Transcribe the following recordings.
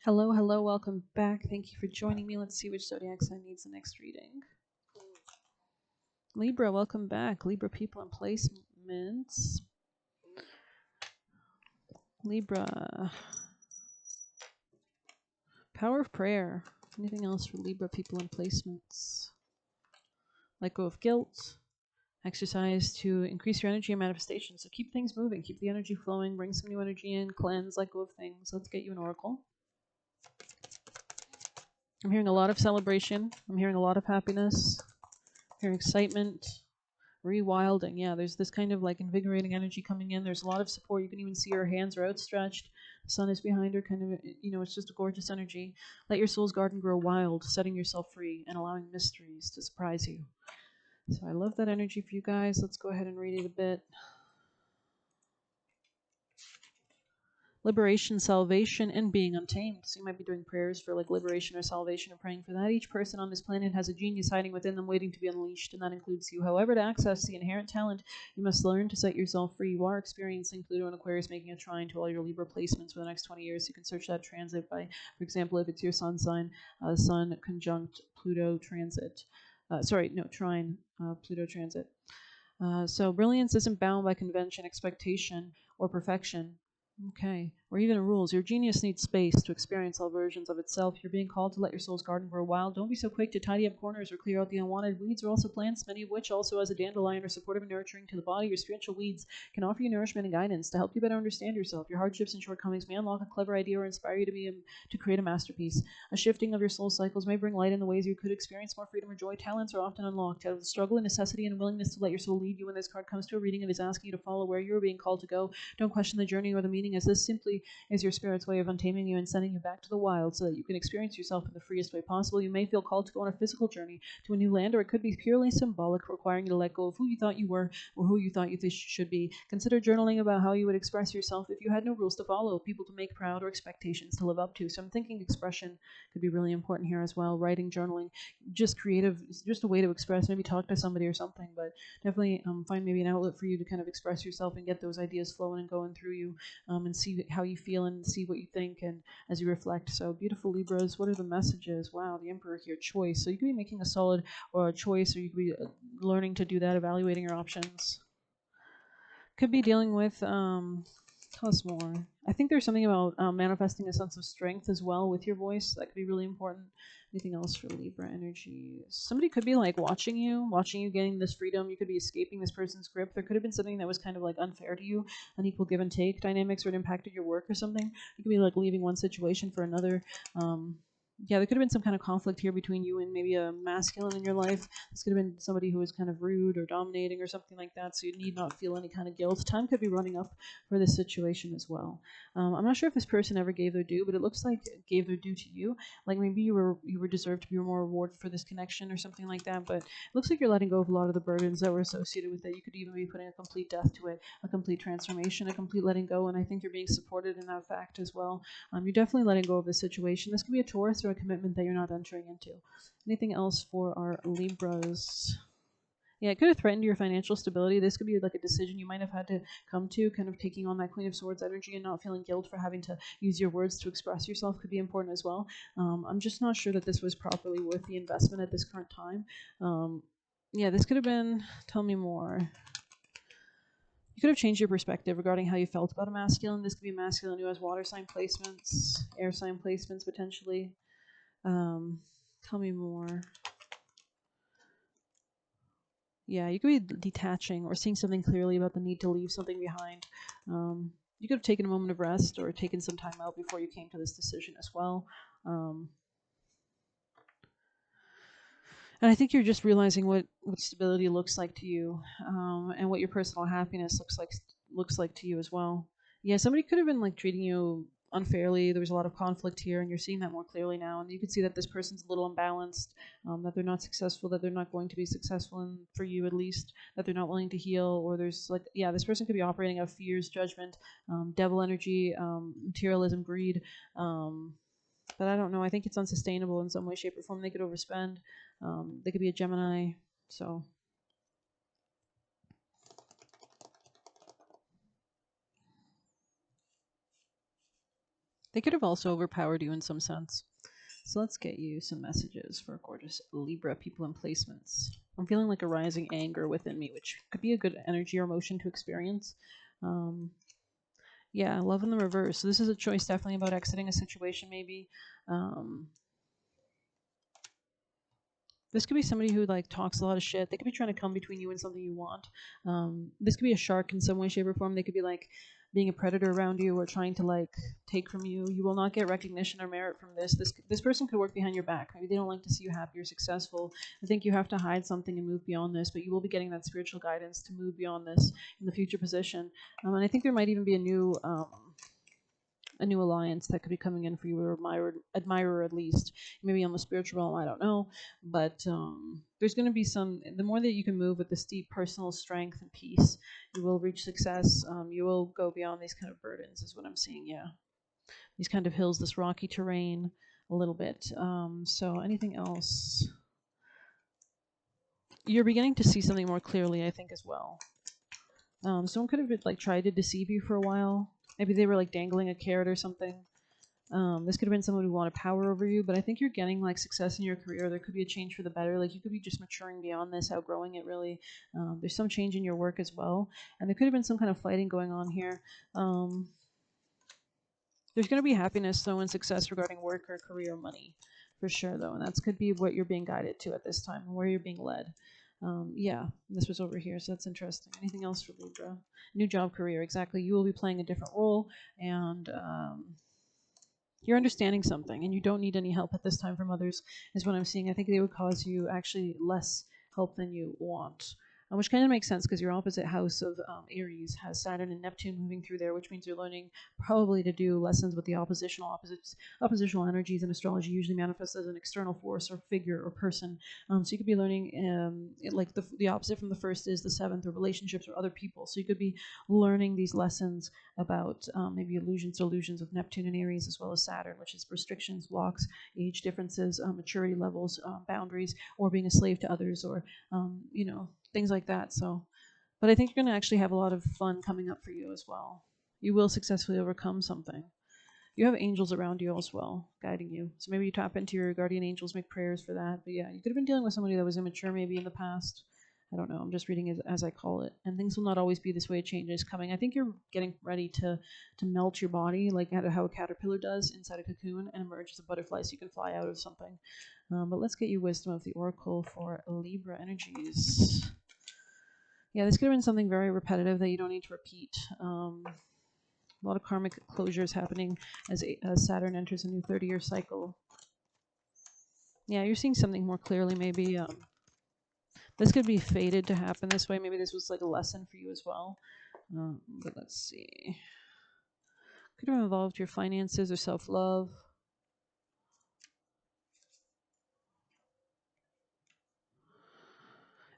Hello, hello, welcome back. Thank you for joining me. Let's see which zodiac sign needs the next reading. Libra, welcome back. Libra people and placements. Libra. Power of prayer. Anything else for Libra people and placements? Let go of guilt. Exercise to increase your energy and manifestation. So keep things moving. Keep the energy flowing. Bring some new energy in. Cleanse. Let go of things. Let's get you an oracle. I'm hearing a lot of celebration. I'm hearing a lot of happiness. I'm hearing excitement. Rewilding, yeah, there's this kind of like invigorating energy coming in. There's a lot of support. You can even see her hands are outstretched. The sun is behind her, kind of, it's just a gorgeous energy. Let your soul's garden grow wild, setting yourself free and allowing mysteries to surprise you. So I love that energy for you guys. Let's go ahead and read it a bit. Liberation, salvation, and being untamed. So you might be doing prayers for like liberation or salvation or praying for that. Each person on this planet has a genius hiding within them waiting to be unleashed, and that includes you. However, to access the inherent talent, you must learn to set yourself free. You are experiencing Pluto and Aquarius making a trine to all your Libra placements for the next 20 years. You can search that transit by, for example, if it's your sun sign, Sun conjunct Pluto transit. Trine, Pluto transit. So brilliance isn't bound by convention, expectation, or perfection. Okay. Or even rules. Your genius needs space to experience all versions of itself. You're being called to let your soul's garden grow wild. Don't be so quick to tidy up corners or clear out the unwanted. Weeds are also plants, many of which also as a dandelion are supportive and nurturing to the body. Your spiritual weeds can offer you nourishment and guidance to help you better understand yourself. Your hardships and shortcomings may unlock a clever idea or inspire you to create a masterpiece. A shifting of your soul cycles may bring light in the ways you could experience more freedom or joy. Talents are often unlocked out of the struggle and necessity and willingness to let your soul lead you. When this card comes to a reading, it is asking you to follow where you are being called to go. Don't question the journey or the meaning, as this simply is your spirit's way of untaming you and sending you back to the wild so that you can experience yourself in the freest way possible. You may feel called to go on a physical journey to a new land, or it could be purely symbolic, requiring you to let go of who you thought you were or who you thought you should be. Consider journaling about how you would express yourself if you had no rules to follow, people to make proud, or expectations to live up to. So I'm thinking expression could be really important here as well. Writing, journaling, just creative, just a way to express, maybe talk to somebody or something, but definitely find maybe an outlet for you to kind of express yourself and get those ideas flowing and going through you, and see how you feel and see what you think and as you reflect. So beautiful Libras, what are the messages? Wow, the Emperor here, choice. So you could be making a solid or a choice, or you could be learning to do that, evaluating your options. Could be dealing with, tell us more. I think there's something about manifesting a sense of strength as well with your voice. That could be really important. Anything else for Libra energy? Somebody could be like watching you getting this freedom. You could be escaping this person's grip. There could have been something that was kind of like unfair to you, unequal give and take dynamics, or it impacted your work or something. You could be like leaving one situation for another. Yeah, there could have been some kind of conflict here between you and maybe a masculine in your life. This could have been somebody who was kind of rude or dominating or something like that, so you need not feel any kind of guilt. Time could be running up for this situation as well. I'm not sure if this person ever gave their due, but it looks like it gave their due to you. Like maybe you were deserved to be more rewarded for this connection or something like that, but it looks like you're letting go of a lot of the burdens that were associated with it. You could even be putting a complete death to it, a complete transformation, a complete letting go, and I think you're being supported in that fact as well. You're definitely letting go of this situation. This could be a Taurus or a commitment that you're not entering into. Anything else for our Libras? Yeah, it could have threatened your financial stability. This could be like a decision you might have had to come to, kind of taking on that Queen of Swords energy and not feeling guilt for having to use your words to express yourself could be important as well. I'm just not sure that this was properly worth the investment at this current time. Yeah, this could have been, tell me more. You could have changed your perspective regarding how you felt about a masculine. This could be a masculine who has water sign placements, air sign placements potentially. Tell me more. Yeah, you could be detaching or seeing something clearly about the need to leave something behind. You could have taken a moment of rest or taken some time out before you came to this decision as well. And I think you're just realizing what stability looks like to you, and what your personal happiness looks like to you as well. Yeah, somebody could have been like treating you unfairly. There was a lot of conflict here, and you're seeing that more clearly now. And you can see that this person's a little imbalanced, that they're not successful, that they're not going to be successful in, for you at least, that they're not willing to heal, or there's like, yeah, this person could be operating out of fears, judgment, devil energy, materialism, greed. But I don't know. I think it's unsustainable in some way, shape, or form. They could overspend. They could be a Gemini. So They could have also overpowered you in some sense. So let's get you some messages for gorgeous Libra people and placements. I'm feeling like a rising anger within me, which could be a good energy or emotion to experience. Um, yeah, love in the reverse. So this is a choice definitely about exiting a situation, maybe. Um, this could be somebody who like talks a lot of shit. They could be trying to come between you and something you want. This could be a shark in some way, shape, or form. They could be like being a predator around you or trying to like take from you. You will not get recognition or merit from this. This person could work behind your back. Maybe they don't like to see you happy or successful. I think you have to hide something and move beyond this, but you will be getting that spiritual guidance to move beyond this in the future position. And I think there might even be a new alliance that could be coming in for you, or admirer at least. Maybe on the spiritual realm, I don't know. But there's going to be some, the more that you can move with this deep personal strength and peace, you will reach success. You will go beyond these kind of burdens, is what I'm seeing, yeah. These kind of hills, this rocky terrain, a little bit. So anything else? You're beginning to see something more clearly, I think, as well. Someone could have like tried to deceive you for a while. Maybe they were like dangling a carrot or something. This could have been someone who wanted power over you, but I think you're getting like success in your career. There could be a change for the better. Like you could be just maturing beyond this, outgrowing it really. There's some change in your work as well, and there could have been some kind of fighting going on here. There's going to be happiness though and success regarding work or career or money, for sure though, and that could be what you're being guided to at this time and where you're being led. Yeah, this was over here, so that's interesting. Anything else for Libra? New job, career, exactly. You will be playing a different role, and you're understanding something and you don't need any help at this time from others, is what I'm seeing. I think they would cause you actually less help than you want, which kind of makes sense because your opposite house of Aries has Saturn and Neptune moving through there, which means you're learning probably to do lessons with the oppositional energies in astrology usually manifest as an external force or figure or person. So you could be learning like the opposite from the first is the seventh, or relationships or other people. So you could be learning these lessons about maybe illusions with Neptune and Aries, as well as Saturn, which is restrictions, blocks, age differences, maturity levels, boundaries, or being a slave to others, or things like that. So, but I think you're going to actually have a lot of fun coming up for you as well. You will successfully overcome something. You have angels around you as well, guiding you. So maybe you tap into your guardian angels, make prayers for that. But yeah, you could have been dealing with somebody that was immature maybe in the past. I don't know. I'm just reading it as I call it. And things will not always be this way. Change is coming. I think you're getting ready to melt your body, like how a caterpillar does inside a cocoon, and emerge as a butterfly so you can fly out of something. But let's get you wisdom of the oracle for Libra energies. Yeah, this could have been something very repetitive that you don't need to repeat. A lot of karmic closures happening as Saturn enters a new 30-year cycle. Yeah, you're seeing something more clearly. Maybe this could be fated to happen this way. Maybe this was like a lesson for you as well. But let's see. Could have involved your finances or self-love.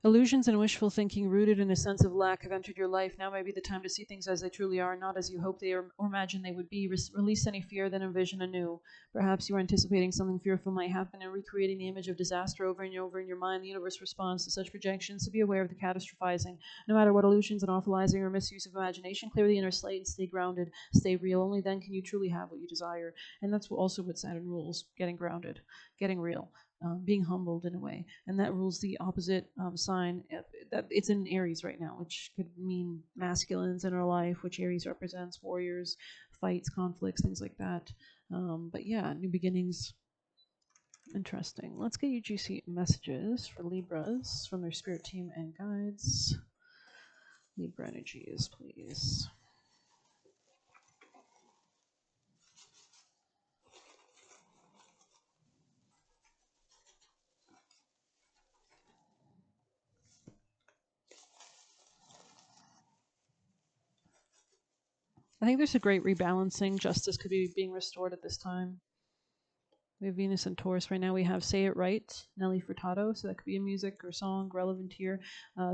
Illusions and wishful thinking rooted in a sense of lack have entered your life. Now may be the time to see things as they truly are, not as you hope they are or imagine they would be. Release any fear, then envision anew. Perhaps you are anticipating something fearful might happen and recreating the image of disaster over and over in your mind. The universe responds to such projections, so be aware of the catastrophizing. No matter what illusions and awfulizing or misuse of imagination, clear the inner slate and stay grounded, stay real. Only then can you truly have what you desire. And that's also what Saturn rules: getting grounded, getting real. Being humbled in a way, and that rules the opposite sign. That it's in Aries right now, which could mean masculines in our life, which Aries represents warriors, fights, conflicts, things like that. But yeah, new beginnings. Interesting. Let's get you juicy messages for Libras from their spirit team and guides. Libra energies, please. I think there's a great rebalancing. Justice could be being restored at this time. We have Venus and Taurus right now. We have Say It Right, Nelly Furtado. So that could be a music or song relevant here.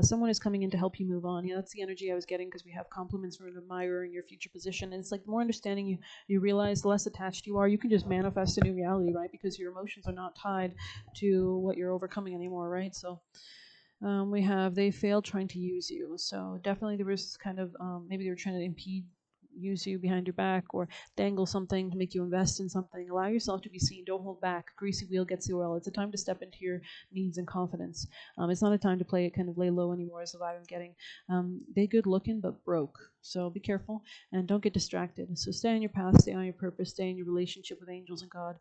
Someone is coming in to help you move on. Yeah, that's the energy I was getting because we have compliments from an admirer in your future position. And it's like the more understanding you realize, the less attached you are. You can just manifest a new reality, right? Because your emotions are not tied to what you're overcoming anymore, right? So we have they failed trying to use you. So definitely there was kind of maybe they were trying to impede use you behind your back or dangle something to make you invest in something. Allow yourself to be seen. Don't hold back. Greasy wheel gets the oil. It's a time to step into your needs and confidence. It's not a time to play it kind of lay low anymore, is the vibe I'm getting. They good looking, but broke. So be careful and don't get distracted. So stay on your path, stay on your purpose, stay in your relationship with angels and God.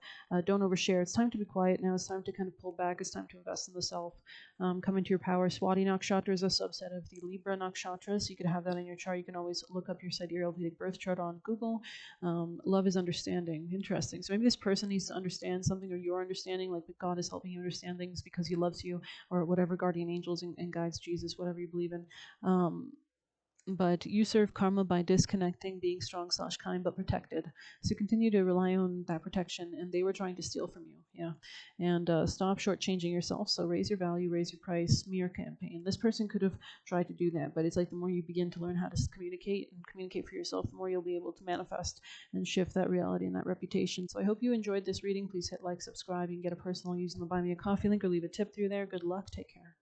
Don't overshare. It's time to be quiet now. It's time to kind of pull back. It's time to invest in the self. Come into your power. Swati Nakshatra is a subset of the Libra Nakshatra, so you could have that in your chart. You can always look up your sidereal Vedic birth chart on Google. Love is understanding. Interesting. So maybe this person needs to understand something, or you're understanding, like that God is helping you understand things because He loves you, or whatever guardian angels and guides, Jesus, whatever you believe in. But you serve karma by disconnecting, being strong/kind, but protected. So continue to rely on that protection, and they were trying to steal from you, yeah. And stop shortchanging yourself. So raise your value, raise your price, smear campaign. This person could have tried to do that, but it's like the more you begin to learn how to communicate and communicate for yourself, the more you'll be able to manifest and shift that reality and that reputation. So I hope you enjoyed this reading. Please hit like, subscribe. You can get a personal using the Buy Me a Coffee link or leave a tip through there. Good luck. Take care.